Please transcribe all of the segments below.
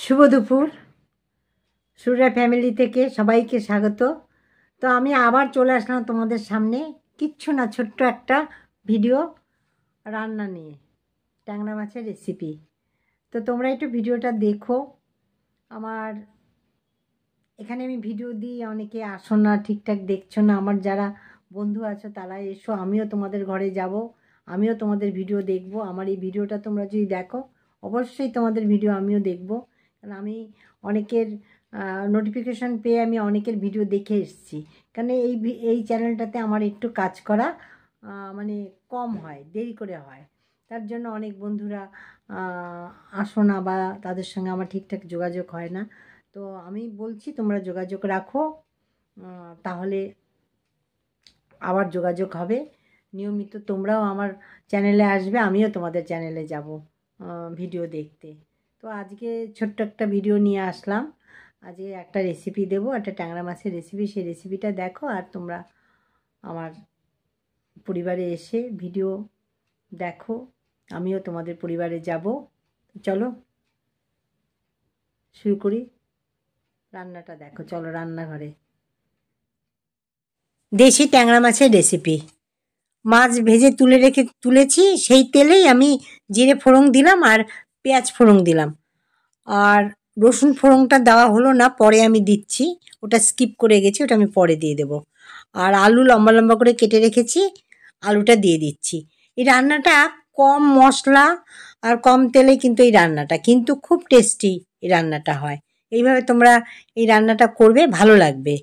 শুভ দুপুর সুরা ফ্যামিলি থেকে সবাইকে স্বাগত। তো আমি আবার চলে আসলাম তোমাদের সামনে, কিচ্ছু না, ছোট্ট একটা ভিডিও রান্না নিয়ে, ট্যাংরা মাছের রেসিপি। তো তোমরা একটু ভিডিওটা দেখো। আমার এখানে আমি ভিডিও দিই, অনেকে আসো না, ঠিকঠাক দেখছো না। আমার যারা বন্ধু আছো তারা এসো, আমিও তোমাদের ঘরে যাব, আমিও তোমাদের ভিডিও দেখব। আমার এই ভিডিওটা তোমরা যদি দেখো, অবশ্যই তোমাদের ভিডিও আমিও দেখব, কারণ আমি অনেকের নোটিফিকেশান পেয়ে আমি অনেকের ভিডিও দেখে এসেছি। কারণ এই চ্যানেলটাতে আমার একটু কাজ করা মানে কম হয়, দেরি করে হয়, তার জন্য অনেক বন্ধুরা আসো না বা তাদের সঙ্গে আমার ঠিকঠাক যোগাযোগ হয় না। তো আমি বলছি তোমরা যোগাযোগ রাখো, তাহলে আবার যোগাযোগ হবে। নিয়মিত তোমরাও আমার চ্যানেলে আসবে, আমিও তোমাদের চ্যানেলে যাব ভিডিও দেখতে। তো আজকে ছোট্ট একটা ভিডিও নিয়ে আসলাম। আজকে একটা রেসিপি দেবো, একটা ট্যাংরা মাছের রেসিপি। সেই রেসিপিটা দেখো, আর তোমরা আমার পরিবারে এসে ভিডিও দেখো, আমিও তোমাদের পরিবারে যাব। চলো শুরু করি, রান্নাটা দেখো। চলো রান্নাঘরে। দেশি ট্যাংরা মাছের রেসিপি। মাছ ভেজে তুলেছি, সেই তেলেই আমি জিরে ফোড়ন দিলাম আর পেঁয়াজ ফোড়ন দিলাম। আর রসুন ফোড়নটা দেওয়া হলো না, পরে আমি দিচ্ছি, ওটা স্কিপ করে গেছি, ওটা আমি পরে দিয়ে দেব। আর আলু লম্বা লম্বা করে কেটে রেখেছি, আলুটা দিয়ে দিচ্ছি। এই রান্নাটা কম মশলা আর কম তেলে কিন্তু এই রান্নাটা কিন্তু খুব টেস্টি এই রান্নাটা হয়। এইভাবে তোমরা এই রান্নাটা করবে, ভালো লাগবে।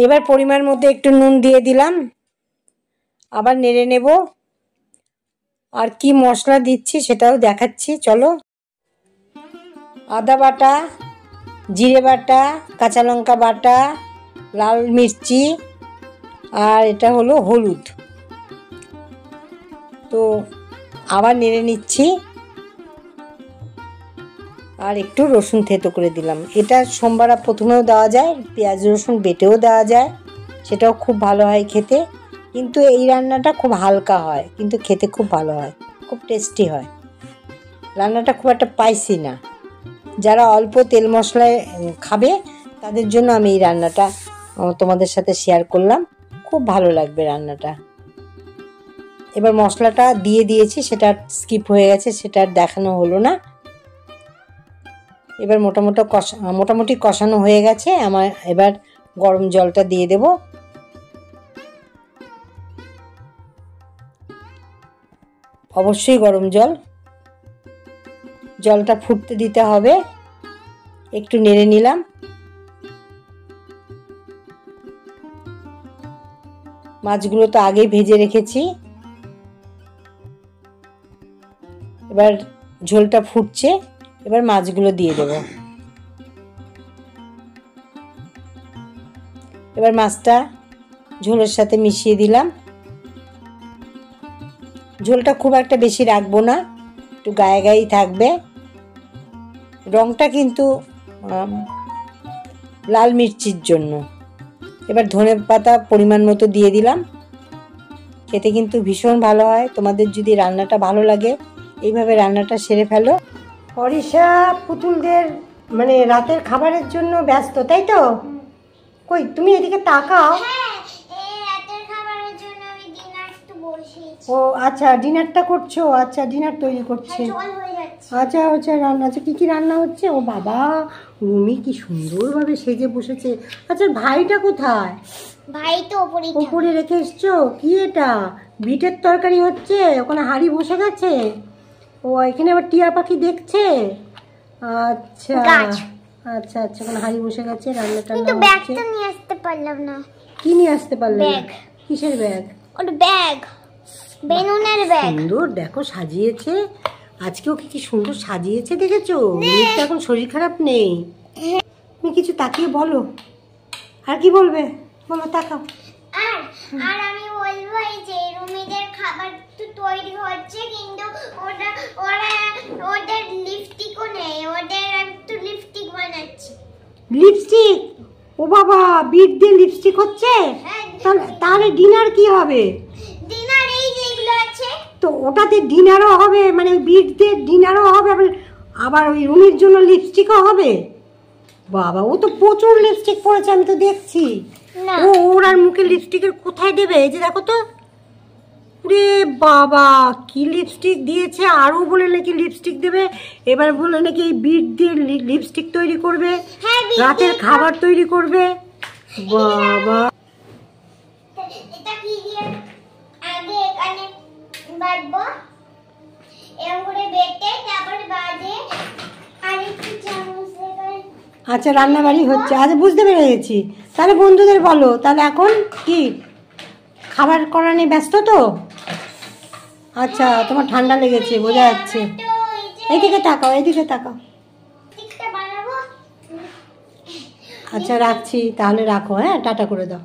এবার পরিমাণ মতো একটু নুন দিয়ে দিলাম, আবার নেড়ে নেব। আর কি মশলা দিচ্ছি সেটাও দেখাচ্ছি, চলো। আদা বাটা, জিরে বাটা, কাঁচা লঙ্কা বাটা, লাল মির্চি, আর এটা হলো হলুদ। তো আবার নেড়ে নিচ্ছি, আর একটু রসুন থেতো করে দিলাম। এটা সোমবার প্রথমেও দেওয়া যায়, পেঁয়াজ রসুন বেটেও দেওয়া যায়, সেটাও খুব ভালো হয় খেতে। কিন্তু এই রান্নাটা খুব হালকা হয়, কিন্তু খেতে খুব ভালো হয়, খুব টেস্টি হয়। রান্নাটা খুব একটা স্পাইসি না, যারা অল্প তেল মশলায় খাবে তাদের জন্য আমি এই রান্নাটা তোমাদের সাথে শেয়ার করলাম, খুব ভালো লাগবে রান্নাটা। এবার মশলাটা দিয়ে দিয়েছি, সেটা স্কিপ হয়ে গেছে, সেটা আর দেখানো হলো না। এবার মোটামুটি কষানো হয়ে গেছে আমার। এবার গরম জলটা দিয়ে দেব। অবশ্যই গরম জলটা ফুটতে দিতে হবে। একটু নেড়ে নিলাম। মাছগুলো তো আগেই ভেজে রেখেছি। এবার ঝোলটা ফুটছে, এবার মাছগুলো দিয়ে দেব। এবার মাছটা ঝোলের সাথে মিশিয়ে দিলাম। ঝোলটা খুব একটা বেশি রাখবো না, একটু গায়ে গায়েই থাকবে। রংটা কিন্তু লাল মির্চির জন্য। এবার ধনে পাতা পরিমাণ মতো দিয়ে দিলাম। খেতে কিন্তু ভীষণ ভালো হয়। তোমাদের যদি রান্নাটা ভালো লাগে, এইভাবে রান্নাটা সেরে ফেলো। অরিশা পুতুলদের মানে রাতের খাবারের জন্য ব্যস্ত, তাই তো? কই তুমি এদিকে তাকাও। ও আচ্ছা, ডিনারটা করছো? আচ্ছা, ডিনার তৈরি করছে। আচ্ছা আচ্ছা, রান্না আছে। কি রান্না হচ্ছে? ও বাবা, রুমি কি সুন্দরভাবে সেজে বসেছে। আচ্ছা, ভাইটা কোথায়? ভাই তো উপরে রেখে এসছো। কি এটা? বিটের তরকারি হচ্ছে, ওখানে হাঁড়ি বসে গেছে। ও এখানে আবার টিয়া পাখি দেখছে। আচ্ছা আচ্ছা আচ্ছা, ওখানে হাঁড়ি বসে গেছে, রান্নাটা কিন্তু ব্যাগটা নিয়ে আসতে পারলাম না। কি নিয়ে আসতে পারলে? ব্যাগ। কিসের ব্যাগ? ওটা ব্যাগ, বেলুনের ব্যাগ। সুন্দর, দেখো সাজিয়েছে আজকে। ওকে কি সুন্দর সাজিয়েছে, দেখেছো? মেয়েটা এখন শরীর খারাপ নেই। তুমি কিছু তাকিয়ে বলো। আর কি বলবে বলো, তাকাও। আর আমি বলবো, এই যে রুমিদের খাবার তো তৈরি হচ্ছে, কিন্তু ওদের লিপস্টিকও নেই, ওদের একটু লিপস্টিক বানাচ্ছি। লিপস্টিক? ও বাবা, বিট দিয়ে লিপস্টিক হচ্ছে? তাহলে ডিনার কি হবে? ডিনার এই যেগুলো আছে, তো ওটাতে ডিনারও হবে, মানে বিট দিয়ে ডিনারও হবে, আবার ওই রুমির জন্য লিপস্টিকও হবে? বাবা, ও তো প্রচুর লিপস্টিক পরেছে, আমি তো দেখছি। না ওর আর মুখে লিপস্টিকের কোথায় দেবে? এই যে দেখো তো, রে বাবা কি লিপস্টিক দিয়েছে! আরও বলে নাকি লিপস্টিক দেবে, এবার বলে নাকি এই বিট দিয়ে লিপস্টিক তৈরি করবে, হ্যাঁ, বিট রাতের দিয়ে খাবার তৈরি করবে। বাবা, এটা কি দিয়ে আগে এখানে বাটবো, এরকম করে বেটে তারপরে বাজে আর একটু চামচ দিয়ে। আচ্ছা রান্নাবাড়ি হচ্ছে, আচ্ছা বুঝতে পেরে গেছি। তাহলে বন্ধুদের বলো, তাহলে এখন কি খাবার করা নিয়ে ব্যস্ত তো? আচ্ছা, তোমার ঠান্ডা লেগেছে বোঝা যাচ্ছে। তো এই যে এইদিকে তাকাও, এইদিকে তাকাও। স্টিকটা বানাবো। আচ্ছা রাখছি তাহলে, রাখো, হ্যাঁ টাটা করে দাও।